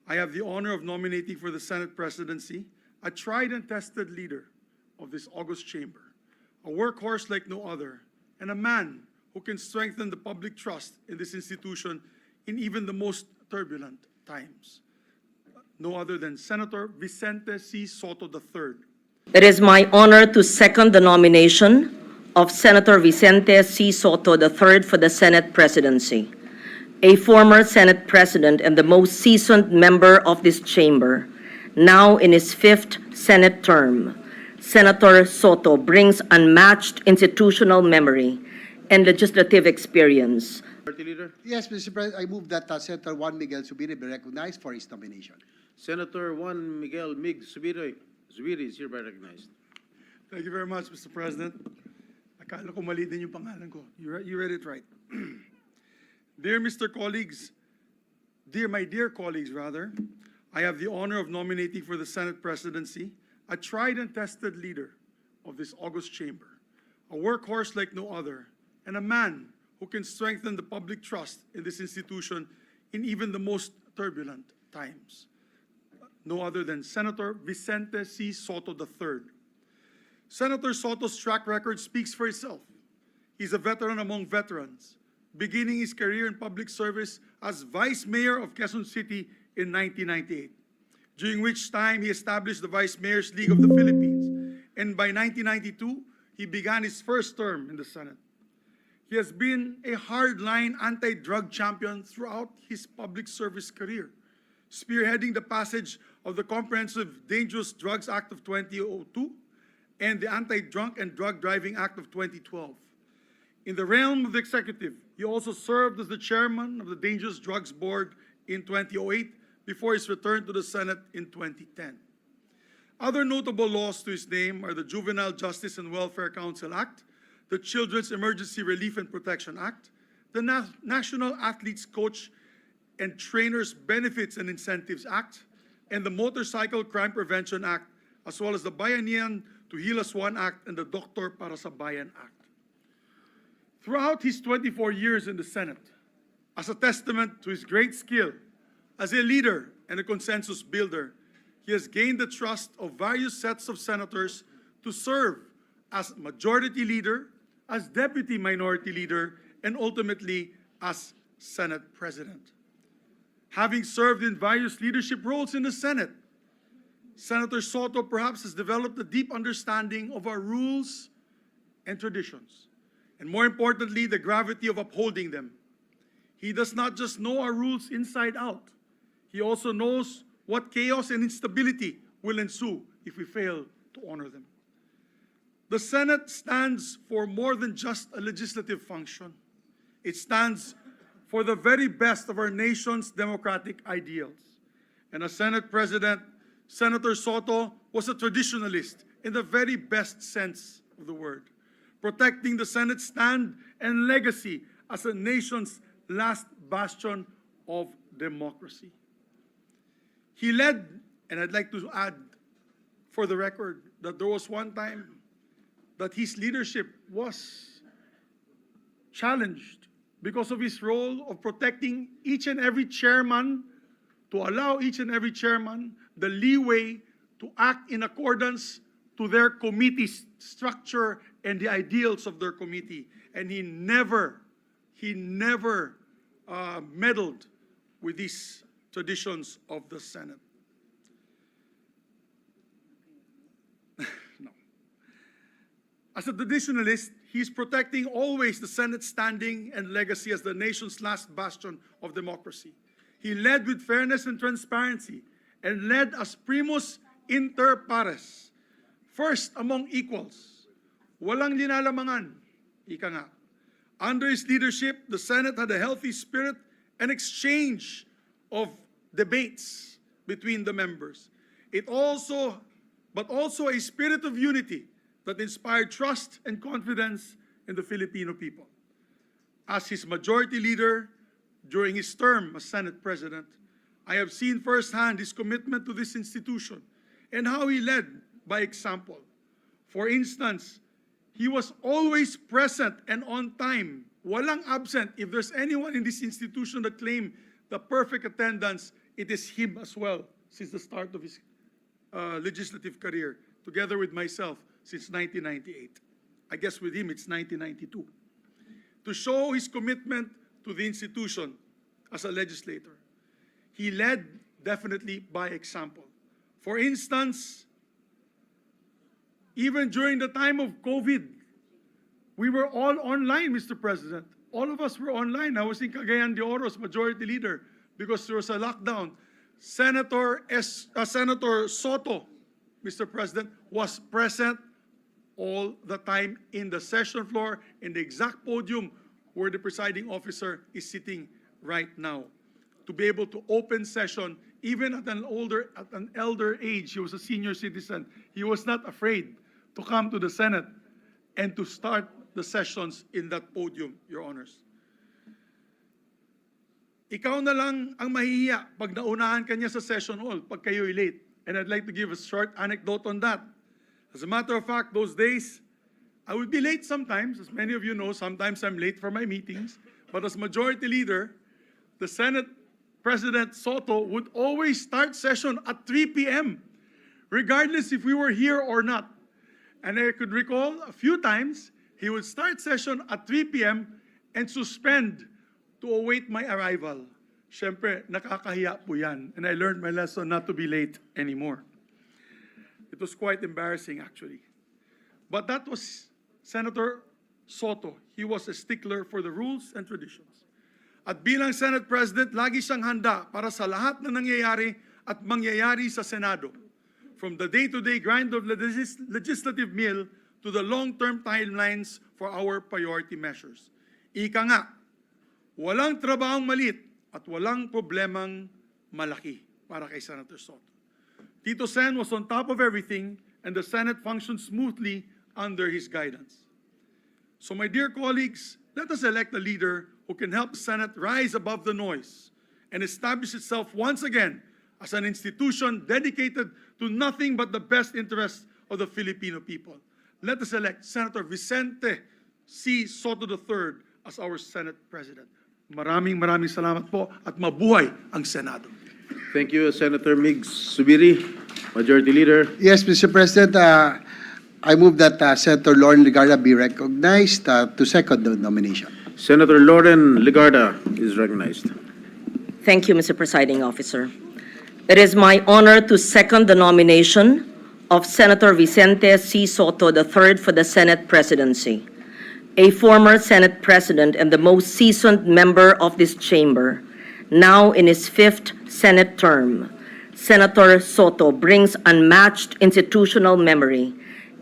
I have the honor of nominating for the Senate presidency a tried and tested leader of this august chamber, a workhorse like no other, and a man who can strengthen the public trust in this institution in even the most turbulent times. No other than Senator Vicente Sotto III. It is my honor to second the nomination of Senator Vicente Sotto III for the Senate presidency. A former Senate president and the most seasoned member of this chamber, now in his 5th Senate term, Senator Sotto brings unmatched institutional memory and legislative experience. Party Leader. Yes, Mr. President, I move that Senator Juan Miguel Zubiri be recognized for his nomination. Senator Juan Miguel Migz Zubiri is hereby recognized. Thank you very much, Mr. President. Akala ko mali din yung pangalan ko. You read it right. Dear my dear colleagues, I have the honor of nominating for the Senate presidency a tried and tested leader of this august chamber, a workhorse like no other, and a man who can strengthen the public trust in this institution in even the most turbulent times. No other than Senator Vicente Sotto III. Senator Sotto's track record speaks for itself. He's a veteran among veterans, beginning his career in public service as Vice Mayor of Quezon City in 1998, during which time he established the Vice Mayor's League of the Philippines, and by 1992, he began his first term in the Senate. He has been a hardline anti-drug champion throughout his public service career, spearheading the passage of the Comprehensive Dangerous Drugs Act of 2002 and the Anti-Drunk and Drug Driving Act of 2012. In the realm of the executive, he also served as the chairman of the Dangerous Drugs Board in 2008 before his return to the Senate in 2010. Other notable laws to his name are the Juvenile Justice and Welfare Council Act, the Children's Emergency Relief and Protection Act, the National Athletes Coach and Trainers Benefits and Incentives Act, and the Motorcycle Crime Prevention Act, as well as the Bayanihan to Heal As One Act and the Doktor Para sa Bayan Act. Throughout his 24 years in the Senate, as a testament to his great skill as a leader and a consensus builder, he has gained the trust of various sets of senators to serve as majority leader, as deputy minority leader, and ultimately as Senate President. Having served in various leadership roles in the Senate, Senator Sotto perhaps has developed a deep understanding of our rules and traditions, and more importantly, the gravity of upholding them. He does not just know our rules inside out, he also knows what chaos and instability will ensue if we fail to honor them. The Senate stands for more than just a legislative function. It stands for the very best of our nation's democratic ideals. And as Senate President, Senator Sotto was a traditionalist in the very best sense of the word, protecting the Senate's stand and legacy as a nation's last bastion of democracy. He led, and I'd like to add for the record that there was one time that his leadership was challenged because of his role of protecting each and every chairman, to allow each and every chairman the leeway to act in accordance to their committee structure and the ideals of their committee. And he never meddled with these traditions of the Senate. No. As a traditionalist, he's protecting always the Senate's standing and legacy as the nation's last bastion of democracy. He led with fairness and transparency, and led as primus inter pares, first among equals. Walang linalamangan, ika nga. Under his leadership, the Senate had a healthy spirit and exchange of debates between the members. But also a spirit of unity that inspired trust and confidence in the Filipino people. As his majority leader during his term as Senate President, I have seen firsthand his commitment to this institution and how he led by example. For instance, he was always present and on time, walang absent. If there's anyone in this institution that claimed the perfect attendance, it is him as well since the start of his legislative career, together with myself since 1998. I guess with him it's 1992. To show his commitment to the institution as a legislator. He led definitely by example. For instance, even during the time of COVID, we were all online, Mr. President. All of us were online. I was in Cagayan de Oro's majority leader because there was a lockdown. Senator Sotto, Mr. President, was present all the time in the session floor, in the exact podium where the presiding officer is sitting right now. To be able to open session, even at an elder age, he was a senior citizen. He was not afraid to come to the Senate and to start the sessions in that podium, Your Honors. Ikaw na lang ang mahihiya pag naunahan ka niya sa session hall pag kayo'y late. And I'd like to give a short anecdote on that. As a matter of fact, those days, I would be late sometimes. As many of you know, sometimes I'm late for my meetings. But as majority leader, the Senate President Sotto would always start session at 3 p.m., regardless if we were here or not. And I could recall a few times, he would start session at 3 p.m. and suspend to await my arrival. Siyempre, nakakahiya po yan. And I learned my lesson not to be late anymore. It was quite embarrassing, actually. But that was Senator Sotto. He was a stickler for the rules and traditions. At bilang Senate President, lagi siyang handa para sa lahat na nangyayari at mangyayari sa Senado. From the day-to-day grind of legislative meal to the long-term timelines for our priority measures. Ika nga, walang trabahong malit at walang problemang malaki para kay Senator Sotto. Tito Sen was on top of everything and the Senate functioned smoothly under his guidance. So my dear colleagues, let us elect a leader who can help the Senate rise above the noise and establish itself once again as an institution dedicated to nothing but the best interests of the Filipino people. Let us elect Senator Vicente Sotto III as our Senate President. Maraming salamat po at mabuhay ang Senado. Thank you, Senator Migz Subiri, Majority Leader. Yes, Mr. President, I move that Senator Loren Legarda be recognized to second the nomination. Senator Loren Legarda is recognized. Thank you, Mr. Presiding Officer. It is my honor to second the nomination of Senator Vicente Sotto III for the Senate presidency. A former Senate President and the most seasoned member of this chamber, now in his 5th Senate term, Senator Sotto brings unmatched institutional memory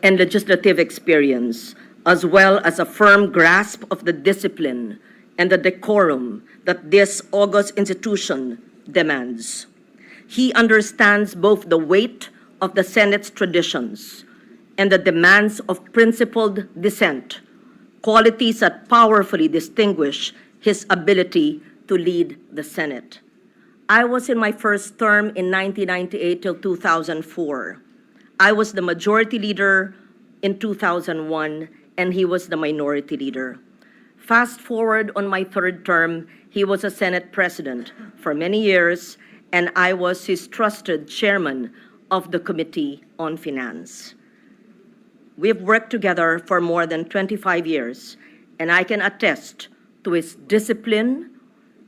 and legislative experience, as well as a firm grasp of the discipline and the decorum that this august institution demands. He understands both the weight of the Senate's traditions and the demands of principled dissent, qualities that powerfully distinguish his ability to lead the Senate. I was in my first term in 1998 till 2004. I was the majority leader in 2001, and he was the minority leader. Fast forward on my 3rd term, he was a Senate President for many years, and I was his trusted chairman of the Committee on Finance. We've worked together for more than 25 years, and I can attest to his discipline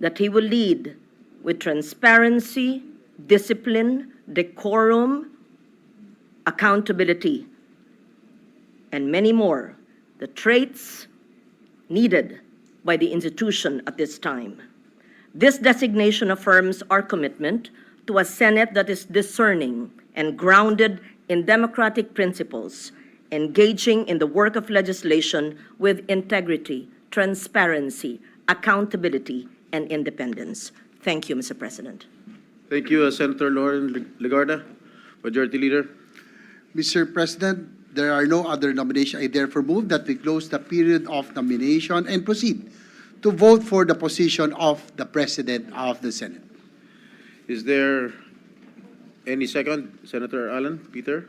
that he will lead with transparency, discipline, decorum, accountability, and many more, the traits needed by the institution at this time. This designation affirms our commitment to a Senate that is discerning and grounded in democratic principles, engaging in the work of legislation with integrity, transparency, accountability, and independence. Thank you, Mr. President. Thank you, Senator Loren Legarda, Majority Leader. Mr. President, there are no other nominations. I therefore move that we close the period of nomination and proceed to vote for the position of the President of the Senate. Is there any second? Senator Alan, Peter?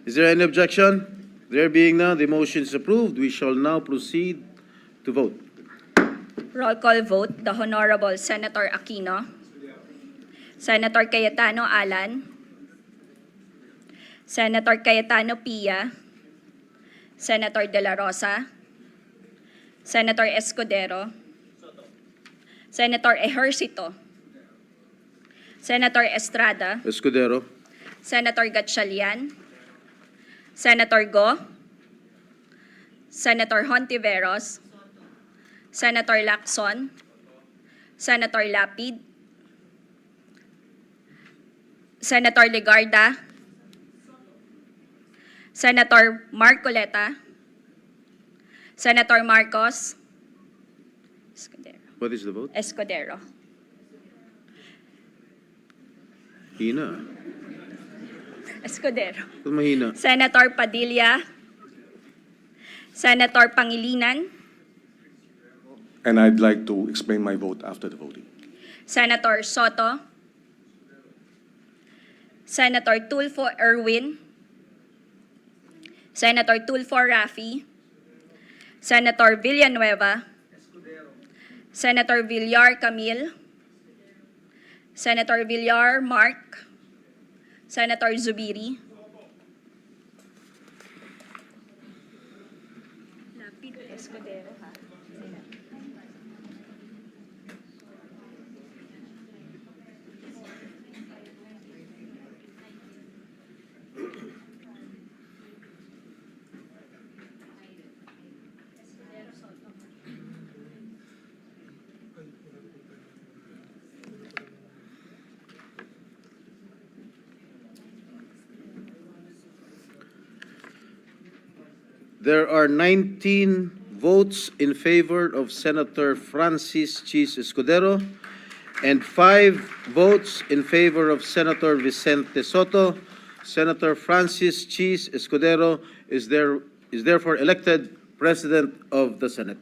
Is there any objection? There being none, the motion is approved. We shall now proceed to vote. Roll call vote, the Honorable Senator Aquino, Senator Cayetano Alan, Senator Cayetano Pia, Senator De La Rosa, Senator Escudero, Senator Ejercito, Senator Estrada, Escudero, Senator Gatchalian, Senator Go, Senator Hontiveros, Senator Lacson, Senator Lapid, Senator Legarda, Senator Marcoleta, Senator Marcos, what is the vote? Escudero. Hina. Escudero. Ba't mahina? Senator Padilla, Senator Pangilinan, And I'd like to explain my vote after the voting. Senator Soto, Senator Tulfo Erwin, Senator Tulfo Rafi, Senator Villanueva, Senator Villar Camille, Senator Villar Mark, Senator Zubiri, Lapid Escudero, ha? There are 19 votes in favor of Senator Francis Chiz Escudero and 5 votes in favor of Senator Vicente Sotto. Senator Francis Chiz Escudero is therefore elected President of the Senate.